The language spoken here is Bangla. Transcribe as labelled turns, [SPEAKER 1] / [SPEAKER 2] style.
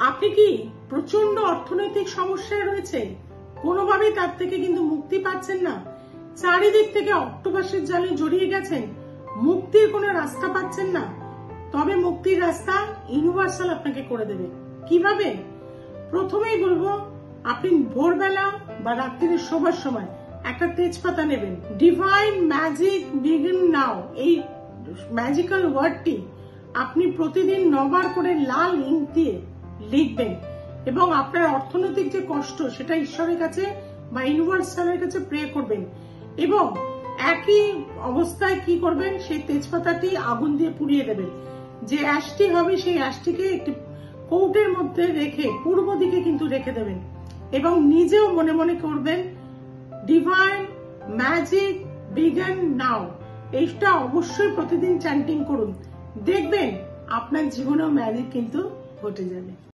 [SPEAKER 1] আপনি কি প্রচন্ড অর্থনৈতিক সমস্যায় রয়েছে, কোনোভাবেই তার থেকে কিন্তু মুক্তি পাচ্ছেন না, চারিদিক থেকে অক্টোপাসের জালে জড়িয়ে গেছেন, মুক্তির কোনো রাস্তা পাচ্ছেন না? তবে মুক্তির রাস্তা ইউনিভার্সাল আপনাকে করে দেবে। কিভাবে? প্রথমেই বলবো, আপনি ভোরবেলা বা রাত্রিরে শোবার সময় একটা তেজপাতা নেবেন। ডিভাইন ম্যাজিক বিগিন নাও, এই ম্যাজিক্যাল ওয়ার্ডটি আপনি প্রতিদিন 9 বার করে লাল ইঙ্ক দিয়ে লিখবেন এবং আপনার অর্থনৈতিক যে কষ্ট সেটা ঈশ্বরের কাছে বা ইউনিভার্সালের কাছে প্রে করবেন। এবং একই অবস্থায় কি করবেন, সেই তেজপাতাটি আগুন দিয়ে পুড়িয়ে দেবেন। যে অ্যাশটি হবে সেই অ্যাশটিকে একটি কৌটের মধ্যে রেখে পূর্ব দিকে কিন্তু রেখে দেবেন এবং নিজেও মনে মনে করবেন ডিভাইন ম্যাজিক বিগিন নাও। এইটা অবশ্যই প্রতিদিন চ্যান্টিং করুন, দেখবেন আপনার জীবনেও ম্যাজিক কিন্তু ঘটে যাবে।